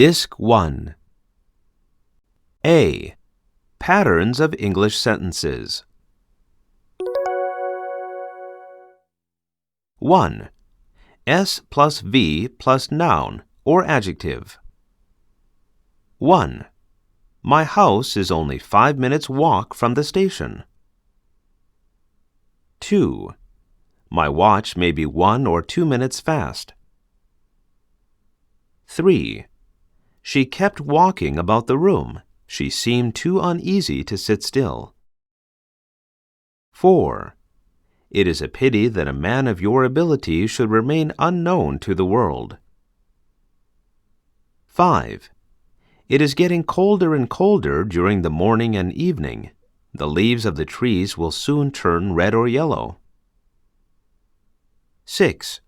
Disc 1. A. Patterns of English sentences. 1. S plus V plus noun or adjective. 1. My house is only 5 minutes walk from the station. 2. My watch may be 1 or 2 minutes fast. 3. She kept walking about the room. She seemed too uneasy to sit still. 4. It is a pity that a man of your ability should remain unknown to the world. 5. It is getting colder and colder during the morning and evening. The leaves of the trees will soon turn red or yellow. 6.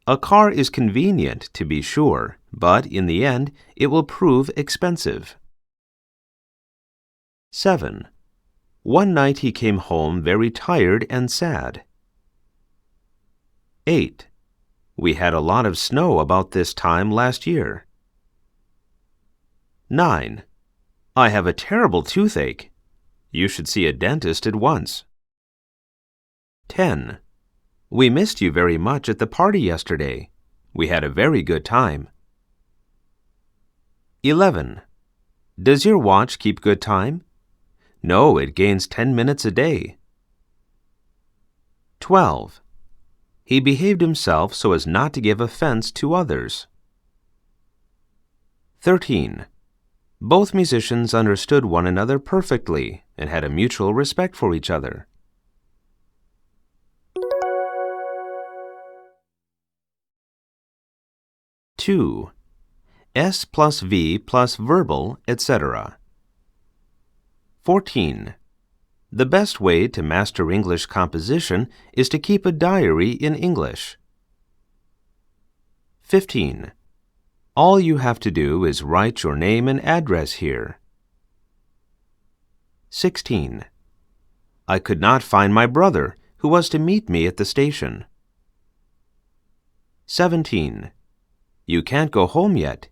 A car is convenient, to be sure, but in the end it will prove expensive. 7. One night he came home very tired and sad. 8. We had a lot of snow about this time last year. 9. I have a terrible toothache. You should see a dentist at once. 10. We missed you very much at the party yesterday. We had a very good time. 11. Does your watch keep good time? No, it gains 10 minutes a day. 12. He behaved himself so as not to give offense to others. 13. Both musicians understood one another perfectly and had a mutual respect for each other. 2. S plus V plus verbal, etc. 14. The best way to master English composition is to keep a diary in English. 15. All you have to do is write your name and address here. 16. I could not find my brother, who was to meet me at the station. 17. You can't go home yet.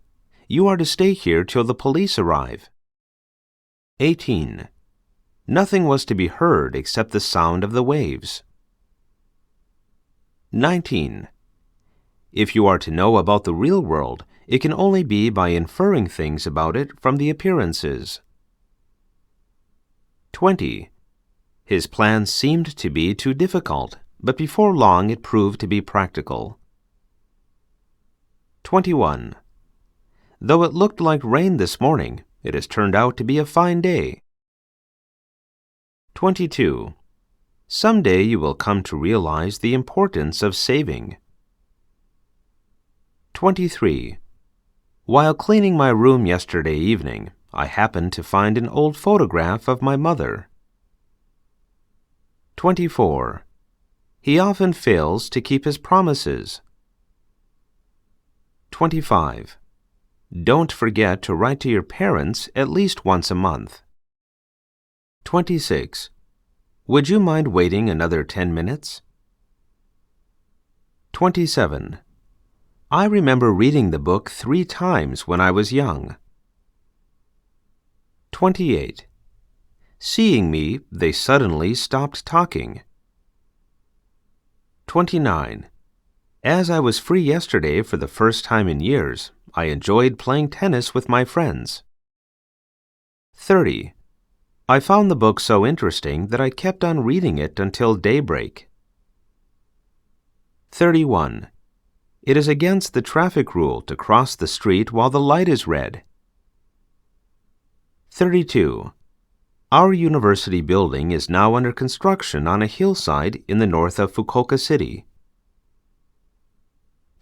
You are to stay here till the police arrive. 18. Nothing was to be heard except the sound of the waves. 19. If you are to know about the real world, it can only be by inferring things about it from the appearances. 20. His plan seemed to be too difficult, but before long it proved to be practical. 21. Though it looked like rain this morning, it has turned out to be a fine day. 22. Someday you will come to realize the importance of saving. 23. While cleaning my room yesterday evening, I happened to find an old photograph of my mother. 24. He often fails to keep his promises. 25. Don't forget to write to your parents at least once a month. 26. Would you mind waiting another 10 minutes? 27. I remember reading the book 3 times when I was young. 28. Seeing me, they suddenly stopped talking. 29. As I was free yesterday for the first time in years, I enjoyed playing tennis with my friends. 30. I found the book so interesting that I kept on reading it until daybreak. 31. It is against the traffic rule to cross the street while the light is red. 32. Our university building is now under construction on a hillside in the north of Fukuoka City.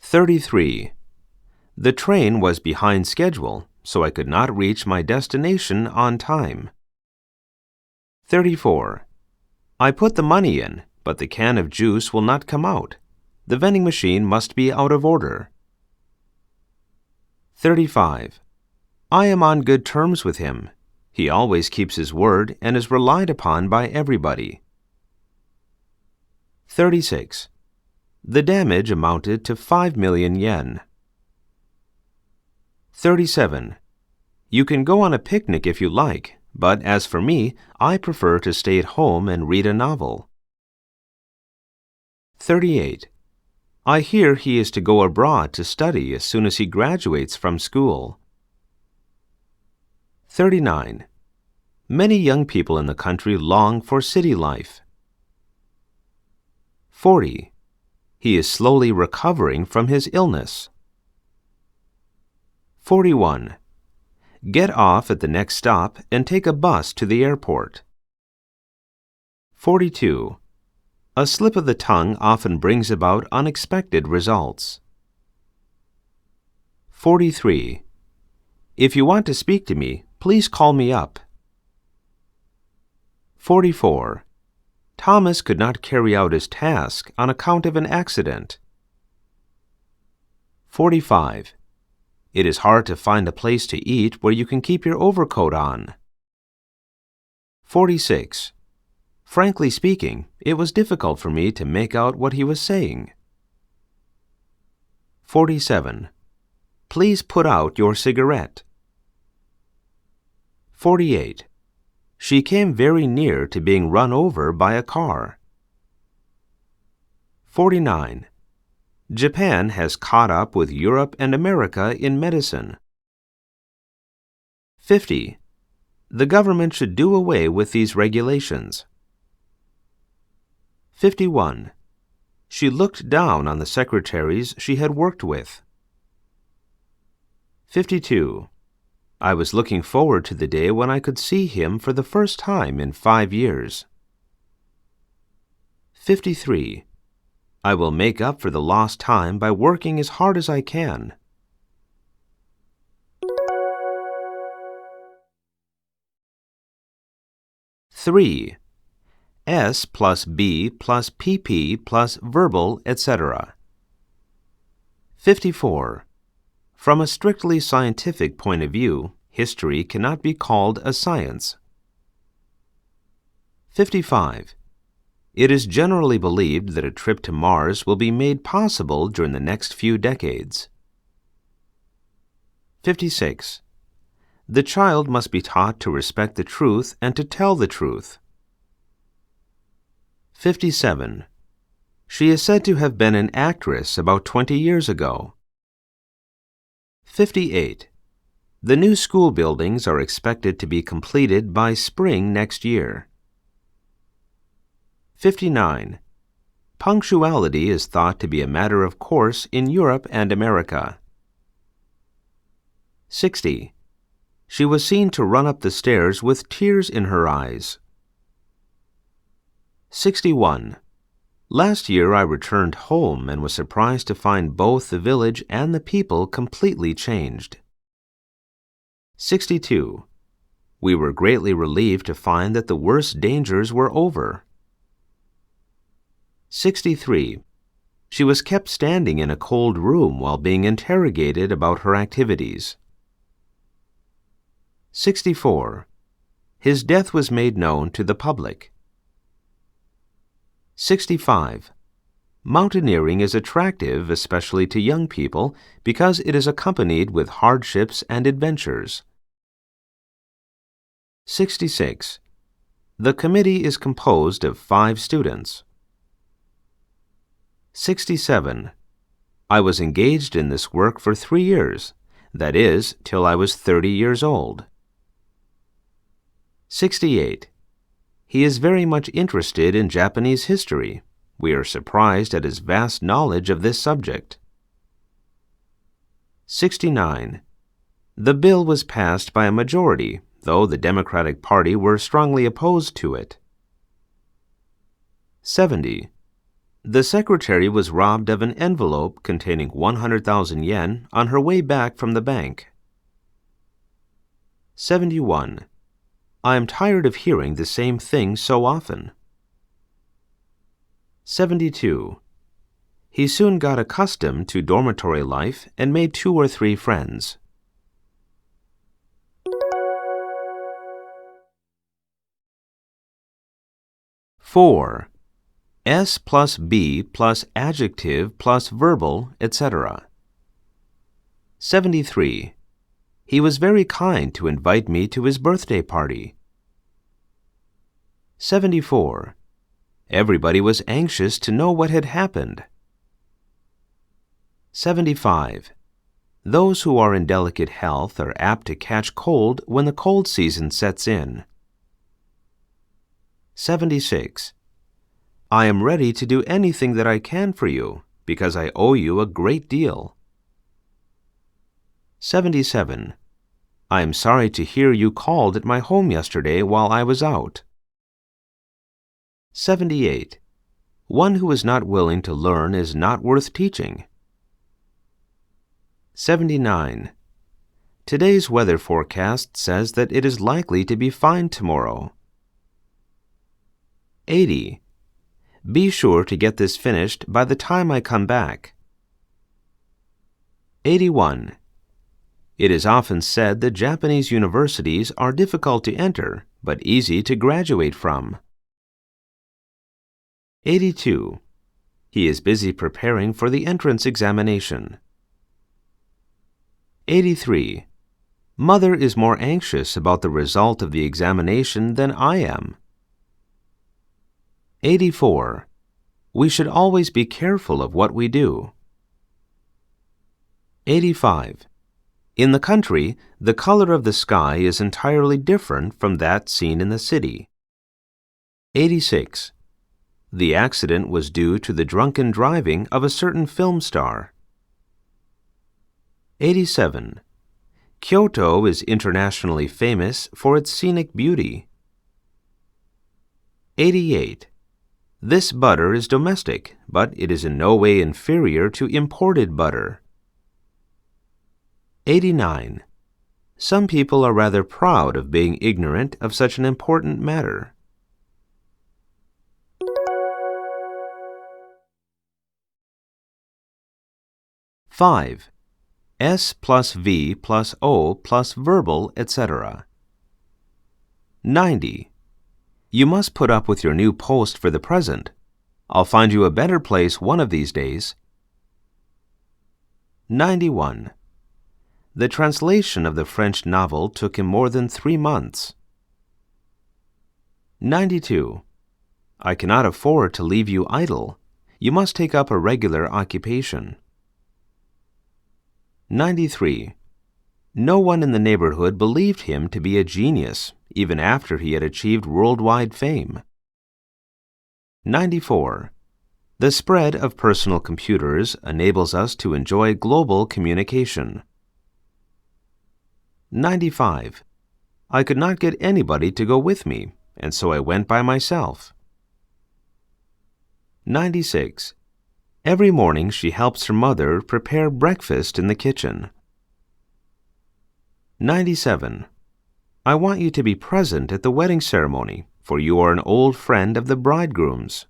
33. The train was behind schedule, so I could not reach my destination on time. 34. I put the money in, but the can of juice will not come out. The vending machine must be out of order. 35. I am on good terms with him. He always keeps his word and is relied upon by everybody. 36. The damage amounted to 5 million yen. 37. You can go on a picnic if you like, but as for me, I prefer to stay at home and read a novel. 38. I hear he is to go abroad to study as soon as he graduates from school. 39. Many young people in the country long for city life. 40. He is slowly recovering from his illness. 41. Get off at the next stop and take a bus to the airport. 42. A slip of the tongue often brings about unexpected results. 43. If you want to speak to me, please call me up. 44. Thomas could not carry out his task on account of an accident. 45. It is hard to find a place to eat where you can keep your overcoat on. 46. Frankly speaking, it was difficult for me to make out what he was saying. 47. Please put out your cigarette. 48. She came very near to being run over by a car. 49. Japan has caught up with Europe and America in medicine. 50. The government should do away with these regulations. 51. She looked down on the secretaries she had worked with. 52. I was looking forward to the day when I could see him for the first time in 5 years. 53. I will make up for the lost time by working as hard as I can. Three. S plus B plus PP plus verbal, etc. 54. From a strictly scientific point of view, history cannot be called a science. 55. It is generally believed that a trip to Mars will be made possible during the next few decades. 56. The child must be taught to respect the truth and to tell the truth. 57. She is said to have been an actress about 20 years ago. 58. The new school buildings are expected to be completed by spring next year. 59. Punctuality is thought to be a matter of course in Europe and America. 60. She was seen to run up the stairs with tears in her eyes. 61. Last year I returned home and was surprised to find both the village and the people completely changed. 62. We were greatly relieved to find that the worst dangers were over. 63. She was kept standing in a cold room while being interrogated about her activities. 64. His death was made known to the public. 65. Mountaineering is attractive, especially to young people, because it is accompanied with hardships and adventures. 66. The committee is composed of 5 students. 67. I was engaged in this work for 3 years, that is, till I was 30 years old. 68. He is very much interested in Japanese history. We are surprised at his vast knowledge of this subject. 69. The bill was passed by a majority, though the Democratic Party were strongly opposed to it. 70. The secretary was robbed of an envelope containing 100,000 yen on her way back from the bank. 71. I am tired of hearing the same thing so often. 72. He soon got accustomed to dormitory life and made 2 or 3 friends. Four. S plus B plus adjective plus verbal, etc. 73. He was very kind to invite me to his birthday party. 74. Everybody was anxious to know what had happened. 75. Those who are in delicate health are apt to catch cold when the cold season sets in. 76. I am ready to do anything that I can for you, because I owe you a great deal. 77. I am sorry to hear you called at my home yesterday while I was out. 78. One who is not willing to learn is not worth teaching. 79. Today's weather forecast says that it is likely to be fine tomorrow. 80. Be sure to get this finished by the time I come back. 81. It is often said that Japanese universities are difficult to enter, but easy to graduate from. 82. He is busy preparing for the entrance examination. 83. Mother is more anxious about the result of the examination than I am. 84. We should always be careful of what we do. 85. In the country, the color of the sky is entirely different from that seen in the city. 86. The accident was due to the drunken driving of a certain film star. 87. Kyoto is internationally famous for its scenic beauty. 88. This butter is domestic, but it is in no way inferior to imported butter. 89. Some people are rather proud of being ignorant of such an important matter. Five. S plus V plus O plus verbal, etc. 90. You must put up with your new post for the present. I'll find you a better place one of these days. 91. The translation of the French novel took him more than 3 months. 92. I cannot afford to leave you idle. You must take up a regular occupation. 93. No one in the neighborhood believed him to be a genius, even after he had achieved worldwide fame. 94. The spread of personal computers enables us to enjoy global communication. 95. I could not get anybody to go with me, and so I went by myself. 96. Every morning she helps her mother prepare breakfast in the kitchen. 97. I want you to be present at the wedding ceremony, for you are an old friend of the bridegroom's.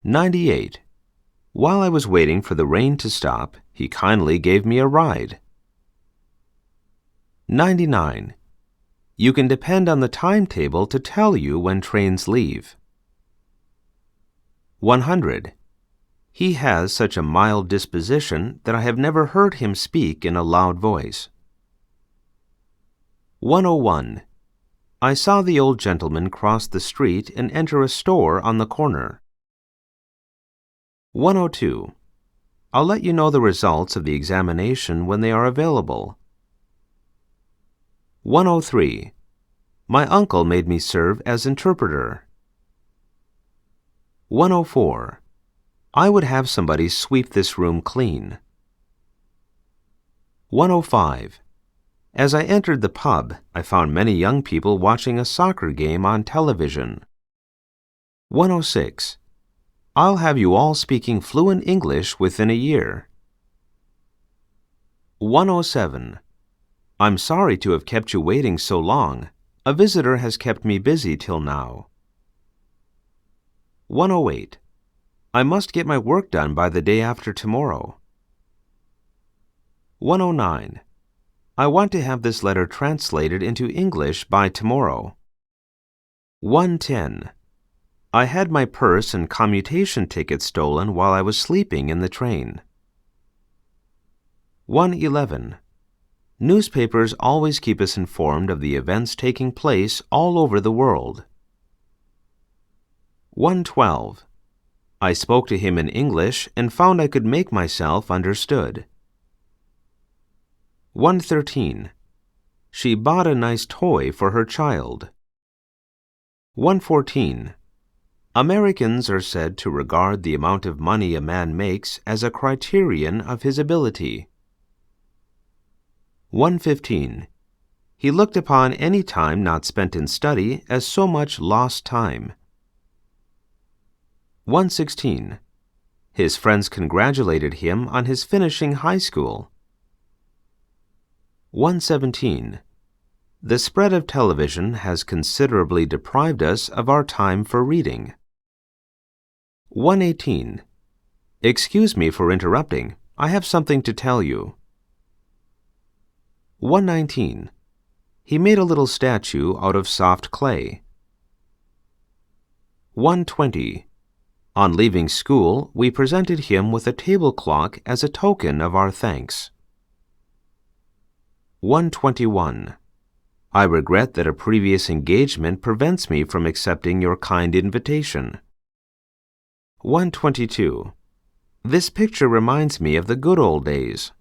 98. While I was waiting for the rain to stop, he kindly gave me a ride. 99. You can depend on the timetable to tell you when trains leave. 100. He has such a mild disposition that I have never heard him speak in a loud voice. 101. I saw the old gentleman cross the street and enter a store on the corner. 102. I'll let you know the results of the examination when they are available. 103. My uncle made me serve as interpreter. 104. I would have somebody sweep this room clean. 105. As I entered the pub, I found many young people watching a soccer game on television. 106. I'll have you all speaking fluent English within a year. 107. I'm sorry to have kept you waiting so long. A visitor has kept me busy till now. 108. I must get my work done by the day after tomorrow. 109. I want to have this letter translated into English by tomorrow. 110. I had my purse and commutation ticket stolen while I was sleeping in the train. 111. Newspapers always keep us informed of the events taking place all over the world. 112. I spoke to him in English and found I could make myself understood. 113. She bought a nice toy for her child. 114. Americans are said to regard the amount of money a man makes as a criterion of his ability. 115. He looked upon any time not spent in study as so much lost time. 116. His friends congratulated him on his finishing high school. 117. The spread of television has considerably deprived us of our time for reading. 118. Excuse me for interrupting. I have something to tell you. 119. He made a little statue out of soft clay. 120. On leaving school, we presented him with a table clock as a token of our thanks. 121. I regret that a previous engagement prevents me from accepting your kind invitation. 122. This picture reminds me of the good old days.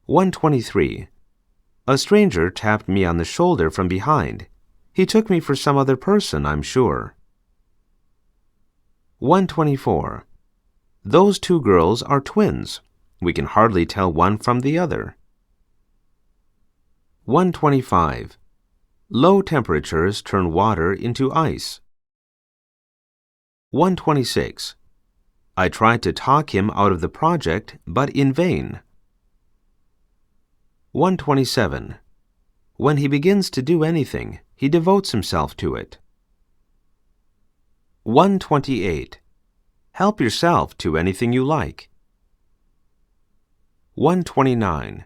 123. A stranger tapped me on the shoulder from behind. He took me for some other person, I'm sure. 124. Those two girls are twins. We can hardly tell one from the other. 125. Low temperatures turn water into ice. 126. I tried to talk him out of the project, but in vain. 127. When he begins to do anything, he devotes himself to it. 128. Help yourself to anything you like. 129.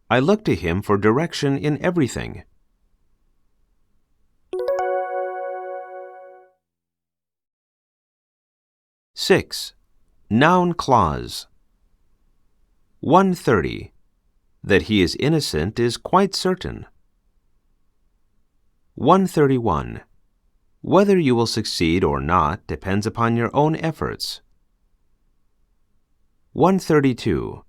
I look to him for direction in everything. Six. Noun clause. 130. That he is innocent is quite certain. 131. Whether you will succeed or not depends upon your own efforts. 132.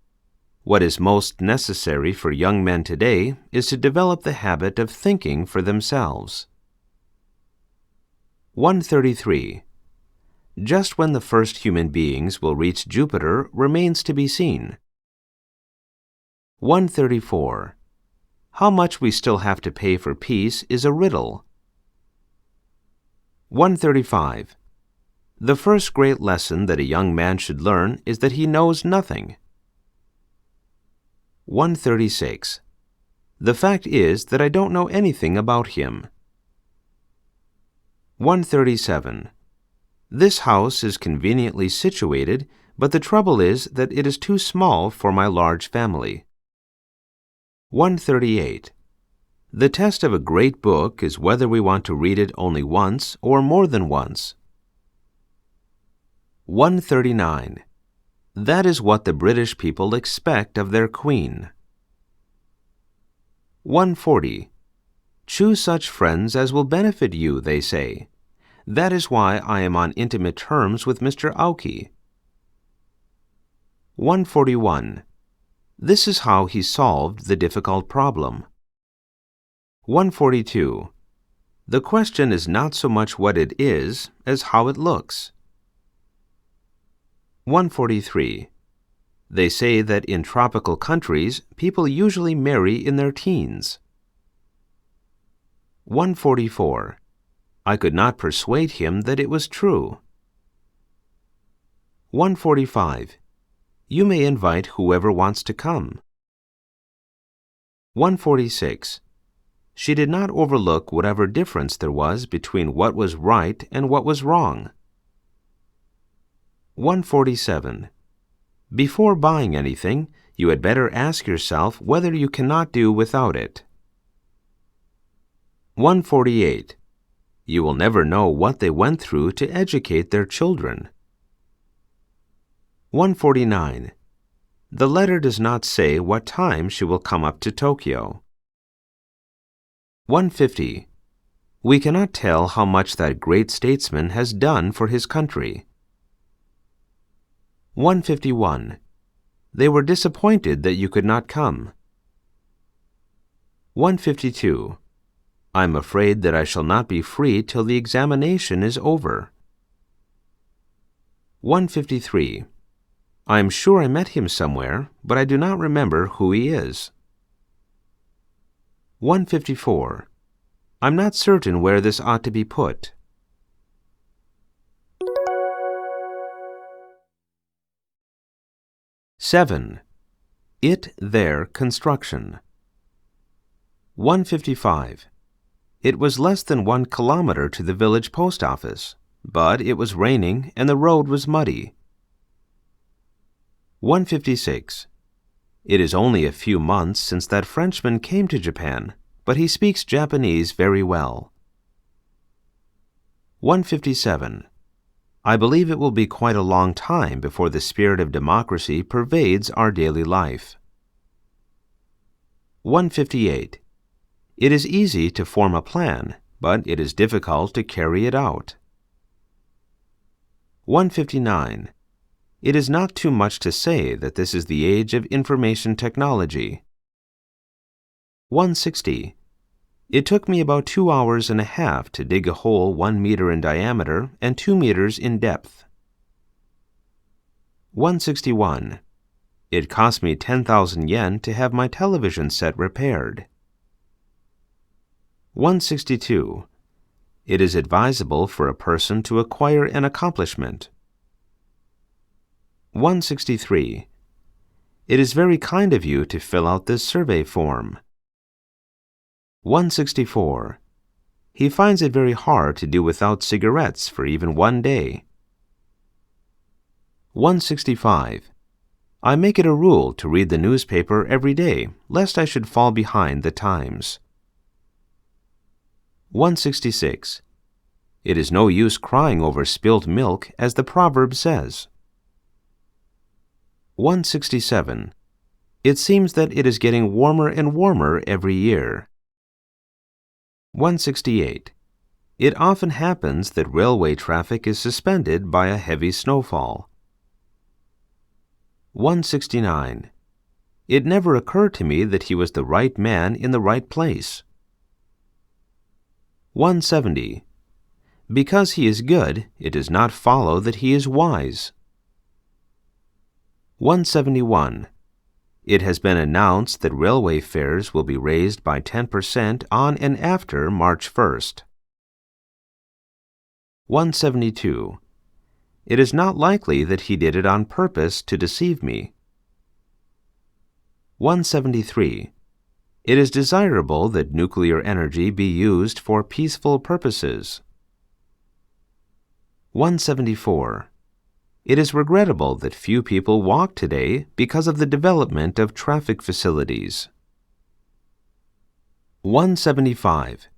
What is most necessary for young men today is to develop the habit of thinking for themselves. 133. Just when the first human beings will reach Jupiter remains to be seen. 134. How much we still have to pay for peace is a riddle. 135. The first great lesson that a young man should learn is that he knows nothing. 136. The fact is that I don't know anything about him. 137. This house is conveniently situated, but the trouble is that it is too small for my large family. 138. The test of a great book is whether we want to read it only once or more than once. 139. That is what the British people expect of their Queen. 140. Choose such friends as will benefit you, they say. That is why I am on intimate terms with Mr. Aoki. 141. This is how he solved the difficult problem. 142. The question is not so much what it is as how it looks. 143. They say that in tropical countries, people usually marry in their teens. 144. I could not persuade him that it was true. 145. You may invite whoever wants to come. 146. She did not overlook whatever difference there was between what was right and what was wrong. 147. Before buying anything, you had better ask yourself whether you cannot do without it. 148. You will never know what they went through to educate their children. 149. The letter does not say what time she will come up to Tokyo. 150. We cannot tell how much that great statesman has done for his country. 151. They were disappointed that you could not come. 152. I'm afraid that I shall not be free till the examination is over. 153. I am sure I met him somewhere, but I do not remember who he is. 154. I'm not certain where this ought to be put. Seven. Their construction. 155. It was less than 1 kilometer to the village post office, but it was raining and the road was muddy. 156. It is only a few months since that Frenchman came to Japan, but he speaks Japanese very well. 157. I believe it will be quite a long time before the spirit of democracy pervades our daily life. 158. It is easy to form a plan, but it is difficult to carry it out. 159. It is not too much to say that this is the age of information technology. 160. It took me about 2 hours and a half to dig a hole 1 meter in diameter and 2 meters in depth. 161. It cost me 10,000 yen to have my television set repaired. 162. It is advisable for a person to acquire an accomplishment. 163. It is very kind of you to fill out this survey form. 164. He finds it very hard to do without cigarettes for even 1 day. 165. I make it a rule to read the newspaper every day, lest I should fall behind the times. 166. It is no use crying over spilt milk, as the proverb says. 167. It seems that it is getting warmer and warmer every year. 168. It often happens that railway traffic is suspended by a heavy snowfall. 169. It never occurred to me that he was the right man in the right place. 170. Because he is good, it does not follow that he is wise. 171. It has been announced that railway fares will be raised by 10% on and after March 1st. 172. It is not likely that he did it on purpose to deceive me. 173. It is desirable that nuclear energy be used for peaceful purposes. 174. It is regrettable that few people walk today because of the development of traffic facilities. 175.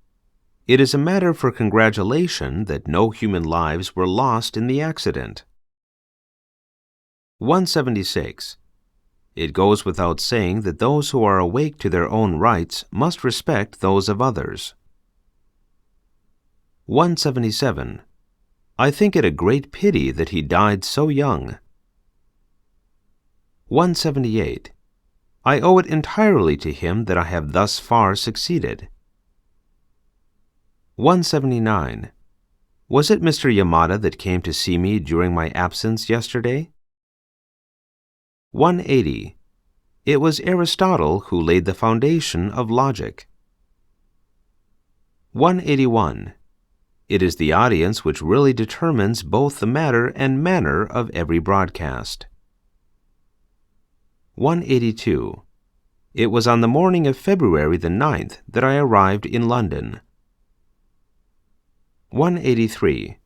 It is a matter for congratulation that no human lives were lost in the accident. 176. It goes without saying that those who are awake to their own rights must respect those of others. 177. I think it a great pity that he died so young. 178. I owe it entirely to him that I have thus far succeeded. 179. Was it Mr. Yamada that came to see me during my absence yesterday? 180. It was Aristotle who laid the foundation of logic. 181. It is the audience which really determines both the matter and manner of every broadcast. 182. It was on the morning of February the 9th that I arrived in London. 183.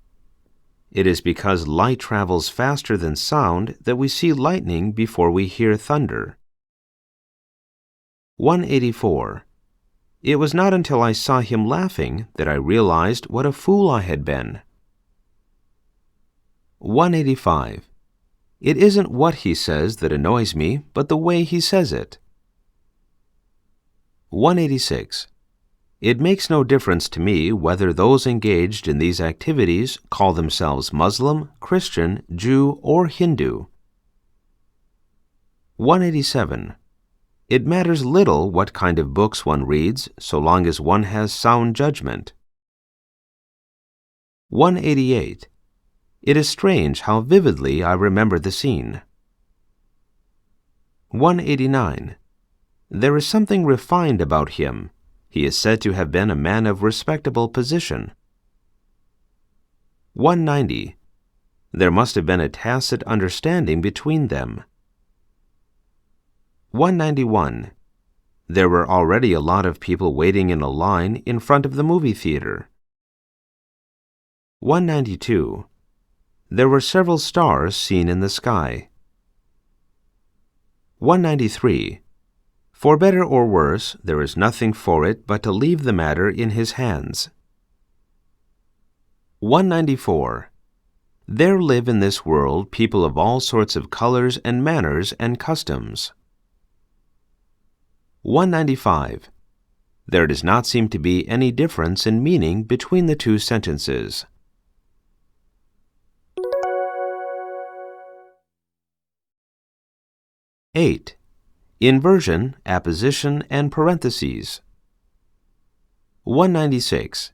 It is because light travels faster than sound that we see lightning before we hear thunder. 184. It was not until I saw him laughing that I realized what a fool I had been. 185. It isn't what he says that annoys me, but the way he says it. 186. It makes no difference to me whether those engaged in these activities call themselves Muslim, Christian, Jew, or Hindu. 187. It matters little what kind of books one reads, so long as one has sound judgment. 188. It is strange how vividly I remember the scene. 189. There is something refined about him. He is said to have been a man of respectable position. 190. There must have been a tacit understanding between them. 191. There were already a lot of people waiting in a line in front of the movie theater. 192. There were several stars seen in the sky. 193. For better or worse, there is nothing for it but to leave the matter in his hands. 194. There live in this world people of all sorts of colors and manners and customs. 195. There does not seem to be any difference in meaning between the two sentences. 8. Inversion, apposition, and parentheses. 196.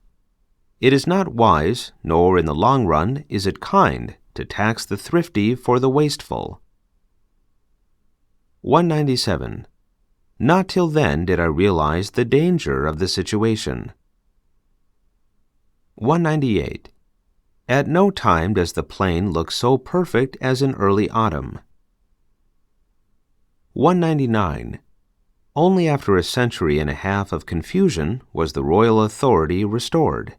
It is not wise, nor in the long run is it kind, to tax the thrifty for the wasteful. 197. Not till then did I realize the danger of the situation. 198. At no time does the plain look so perfect as in early autumn. 199. Only after a century and a half of confusion was the royal authority restored.